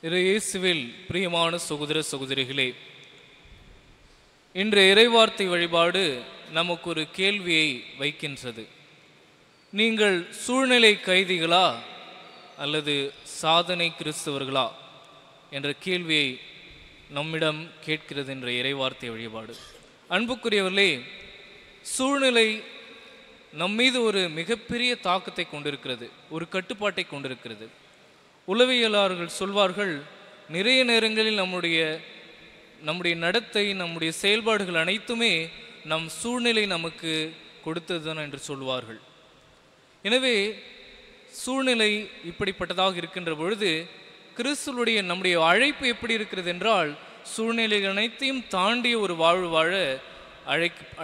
இயேசுவில் பிரியமான சகோதர சகோதரிகளே, இன்றைய இறைவார்த்தை வழிபாடு நமக்கு ஒரு கேள்வியை வைக்கின்றது. நீங்கள் சூழ்நிலை கைதிகளா அல்லது சாதனை கிறிஸ்தவர்களா என்ற கேள்வியை நம்மிடம் கேட்கிறது இன்றைய இறைவார்த்தை வழிபாடு. அன்புக்குரியவர்களே, சூழ்நிலை நம்மீது ஒரு மிகப்பெரிய தாக்கத்தை கொண்டிருக்கிறது, ஒரு கட்டுப்பாட்டை கொண்டிருக்கிறது. உளவியலாளர்கள் சொல்வார்கள், நிறைய நேரங்களில் நம்முடைய நடத்தை, நம்முடைய செயல்பாடுகள் அனைத்துமே நம் சூழ்நிலை நமக்கு கொடுத்ததுதான் என்று சொல்வார்கள். எனவே சூழ்நிலை இப்படிப்பட்டதாக இருக்கின்ற பொழுது கிறிஸ்துவுடைய நம்முடைய அழைப்பு எப்படி இருக்கிறது என்றால், சூழ்நிலைகள் அனைத்தையும் தாண்டிய ஒரு வாழ்வு வாழ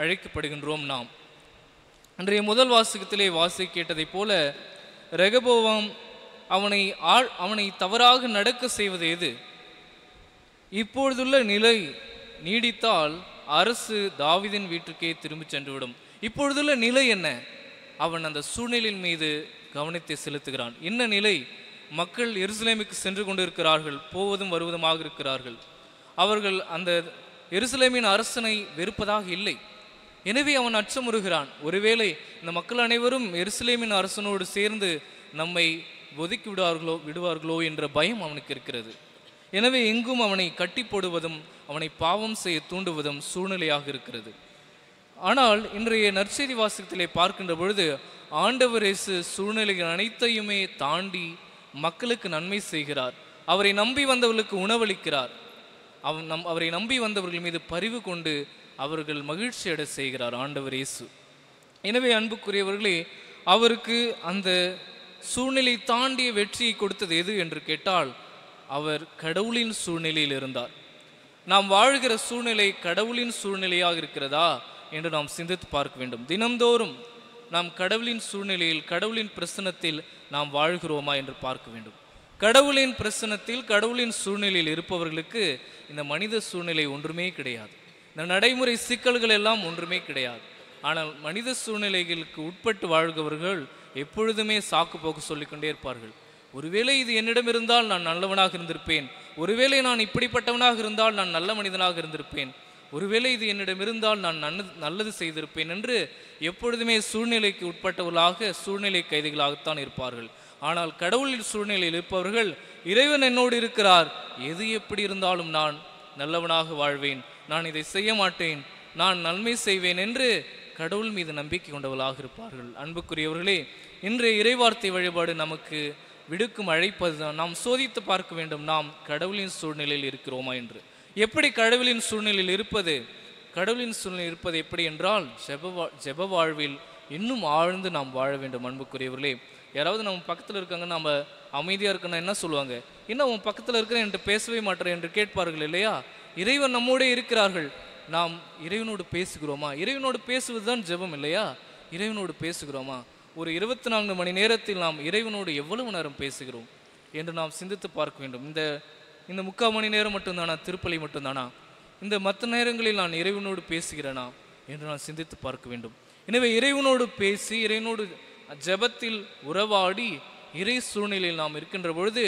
அழைக்கப்படுகின்றோம் நாம். அன்றைய முதல் வாசகத்திலே கேட்டதைப் போல ரெகபோவாம் அவனை தவறாக நடக்க செய்வது எது? இப்பொழுதுள்ள நிலை நீடித்தால் அரசு தாவீதின் வீட்டுக்கே திரும்பி சென்றுவிடும். இப்பொழுதுள்ள நிலை என்ன? அவன் அந்த சூழ்நிலையின் மீது கவனத்தை செலுத்துகிறான். என்ன நிலை? மக்கள் எருசலேமுக்கு சென்று கொண்டிருக்கிறார்கள், போவதும் வருவதுமாக இருக்கிறார்கள். அவர்கள் அந்த எருசலேமின் அரசனை வெறுப்பதாக இல்லை. எனவே அவன் அச்சமுறுகிறான், ஒருவேளை இந்த மக்கள் அனைவரும் எருசலேமின் அரசனோடு சேர்ந்து நம்மை ஒதுக்கி விடுவார்களோ என்ற பயம் அவனுக்கு இருக்கிறது. எனவே எங்கும் அவனை கட்டி போடுவதும் அவனை பாவம் செய்ய தூண்டுவதும் சூழ்நிலையாக இருக்கிறது. ஆனால் இன்றைய நற்செய்தி வாசகத்திலே பார்க்கின்ற பொழுது ஆண்டவர் இயேசு சூழ்நிலைகள் அனைத்தையுமே தாண்டி மக்களுக்கு நன்மை செய்கிறார். அவரை நம்பி வந்தவர்களுக்கு உணவளிக்கிறார். அவரை நம்பி வந்தவர்கள் மீது பரிவு கொண்டு அவர்கள் மகிழ்ச்சி அடை செய்கிறார் ஆண்டவர் இயேசு. எனவே அன்புக்குரியவர்களே, அவருக்கு அந்த சூழ்நிலை தாண்டிய வெற்றியை கொடுத்தது எது என்று கேட்டால், அவர் கடவுளின் சூழ்நிலையில் இருந்தார். நாம் வாழ்கிற சூழ்நிலை கடவுளின் சூழ்நிலையாக இருக்கிறதா என்று நாம் சிந்தித்து பார்க்க வேண்டும். தினம்தோறும் நாம் கடவுளின் சூழ்நிலையில், கடவுளின் பிரசன்னத்தில் நாம் வாழ்கிறோமா என்று பார்க்க வேண்டும். கடவுளின் பிரசன்னத்தில், கடவுளின் சூழ்நிலையில் இருப்பவர்களுக்கு இந்த மனித சூழ்நிலை ஒன்றுமே கிடையாது. இந்த நடைமுறை சிக்கல்கள் எல்லாம் ஒன்றுமே கிடையாது. ஆனால் மனித சூழ்நிலைகளுக்கு உட்பட்டு வாழ்கிறவர்கள் எப்பொழுதுமே சாக்கு போக்கு சொல்லிக்கொண்டே இருப்பார்கள். ஒருவேளை இது என்னிடம் இருந்தால் நான் நல்லவனாக இருந்திருப்பேன், ஒருவேளை நான் இப்படிப்பட்டவனாக இருந்தால் நான் நல்ல மனிதனாக இருந்திருப்பேன், ஒருவேளை இது என்னிடம் இருந்தால் நான் நல்லது செய்திருப்பேன் என்று எப்பொழுதுமே சூழ்நிலைக்கு உட்பட்டவர்களாக, சூழ்நிலை கைதிகளாகத்தான் இருப்பார்கள். ஆனால் கடவுளின் சூழ்நிலையில் இருப்பவர்கள், இறைவன் என்னோடு இருக்கிறார், எது எப்படி இருந்தாலும் நான் நல்லவனாக வாழ்வேன், நான் இதை செய்ய மாட்டேன், நான் நன்மை செய்வேன் என்று கடவுள் மீது நம்பிக்கை கொண்டவர்களாக இருப்பார்கள். அன்புக்குரியவர்களே, இன்றைய இறைவார்த்தை வழிபாடு நமக்கு விடுக்கும் அழைப்பதுதான். நாம் சோதித்து பார்க்க வேண்டும், நாம் கடவுளின் சூழ்நிலையில் இருக்கிறோமா என்று. எப்படி கடவுளின் சூழ்நிலையில் இருப்பது? கடவுளின் சூழ்நிலையில் இருப்பது எப்படி என்றால், ஜெப வாழ்வில் இன்னும் ஆழ்ந்து நாம் வாழ வேண்டும். அன்புக்குரியவர்களே, யாராவது நம்ம பக்கத்தில் இருக்காங்க, நம்ம அமைதியாக இருக்கணும், என்ன சொல்லுவாங்க? இன்னும் உன் பக்கத்தில் இருக்கிற என்று பேசவே மாட்டேன் என்று கேட்பார்கள் இல்லையா? இறைவன் நம்மோட இருக்கிறார்கள், நாம் இறைவனோடு பேசுகிறோமா? இறைவனோடு பேசுவது தான் ஜெபம் இல்லையா? இறைவனோடு பேசுகிறோமா? ஒரு 24 மணி நேரத்தில் நாம் இறைவனோடு எவ்வளவு நேரம் பேசுகிறோம் என்று நாம் சிந்தித்து பார்க்க வேண்டும். இந்த 3/4 மணி நேரம் மட்டும்தானா? திருப்பலி மட்டும்தானா? இந்த மற்ற நேரங்களில் நான் இறைவனோடு பேசுகிறேனா என்று நான் சிந்தித்து பார்க்க வேண்டும். எனவே இறைவனோடு பேசி, இறைவனோடு ஜெபத்தில் உறவாடி, இறை சூழ்நிலையில் நாம் இருக்கின்ற பொழுது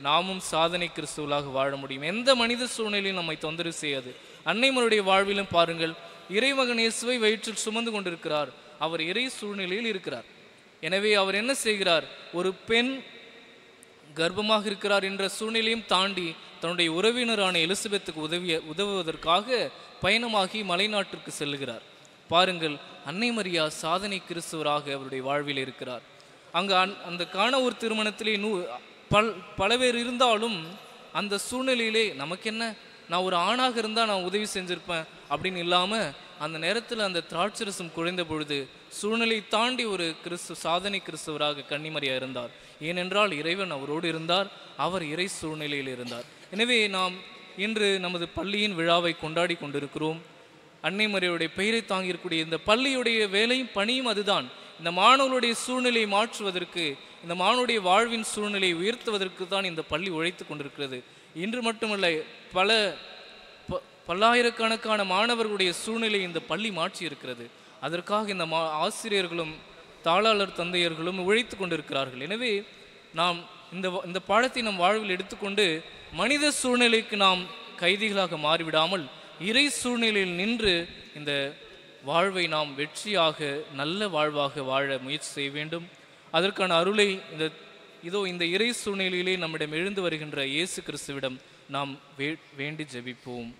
நாமும் சாதனை கிறிஸ்துவலாக வாழ முடியும். எந்த மனித சூழ்நிலையும் நம்மை தொந்தரவு செய்யாது. அன்னைமருடைய வாழ்விலும் பாருங்கள், இறைமகன் இயேசுவை வயிற்றில் சுமந்து கொண்டிருக்கிறார், அவர் இறை சூழ்நிலையில் இருக்கிறார். எனவே அவர் என்ன செய்கிறார்? ஒரு பெண் கர்ப்பமாக இருக்கிறார் என்ற சூழ்நிலையும் தாண்டி தன்னுடைய உறவினரான எலிசபெத்துக்கு உதவுவதற்காக பயணமாகி மலைநாட்டிற்கு செல்கிறார். பாருங்கள், அன்னை மரியா சாதனை கிறிஸ்துவராக அவருடைய வாழ்வில் இருக்கிறார். அங்கு அந்த காணவூர் திருமணத்திலே பல பேர் இருந்தாலும் அந்த சூழ்நிலையிலே நமக்கு என்ன, நான் ஒரு ஆணாக இருந்தால் நான் உதவி செஞ்சிருப்பேன் அப்படின்னு இல்லாமல், அந்த நேரத்தில் அந்த திராட்சரசம் குறைந்த பொழுது சூழ்நிலை தாண்டி ஒரு சாதனை கிறிஸ்தவராக கன்னிமரியா இருந்தார். ஏனென்றால் இறைவன் அவரோடு இருந்தார், அவர் இறை சூழ்நிலையில் இருந்தார். எனவே நாம் இன்று நமது பள்ளியின் விழாவை கொண்டாடி கொண்டிருக்கிறோம். அன்னை மரியாவுடைய பெயரை தாங்கியிருக்கூடிய இந்த பள்ளியுடைய வேலையும் பணியும் அதுதான். இந்த மாணவர்களுடைய சூழ்நிலையை மாற்றுவதற்கு, இந்த மாணவருடைய வாழ்வின் சூழ்நிலையை உயர்த்துவதற்கு தான் இந்த பள்ளி உழைத்து கொண்டிருக்கிறது. இன்று மட்டுமல்ல, பல்லாயிரக்கணக்கான மாணவர்களுடைய சூழ்நிலை இந்த பள்ளி மாற்றி இருக்கிறது. அதற்காக இந்த ஆசிரியர்களும் தாளாளர் தந்தையர்களும் உழைத்து கொண்டிருக்கிறார்கள். எனவே நாம் இந்த பாடத்தை நம் வாழ்வில் எடுத்துக்கொண்டு மனித சூழ்நிலைக்கு நாம் கைதிகளாக மாறிவிடாமல் இறை சூழ்நிலையில் நின்று இந்த வாழ்வை நாம் வெற்றியாக நல்ல வாழ்வாக வாழ முயற்சி செய்ய வேண்டும். அதற்கான அருளை இந்த இறை சூழ்நிலையிலே நம்மிடம் எழுந்து வருகின்ற இயேசு கிறிஸ்துவிடம் நாம் வேண்டி ஜெபிப்போம்.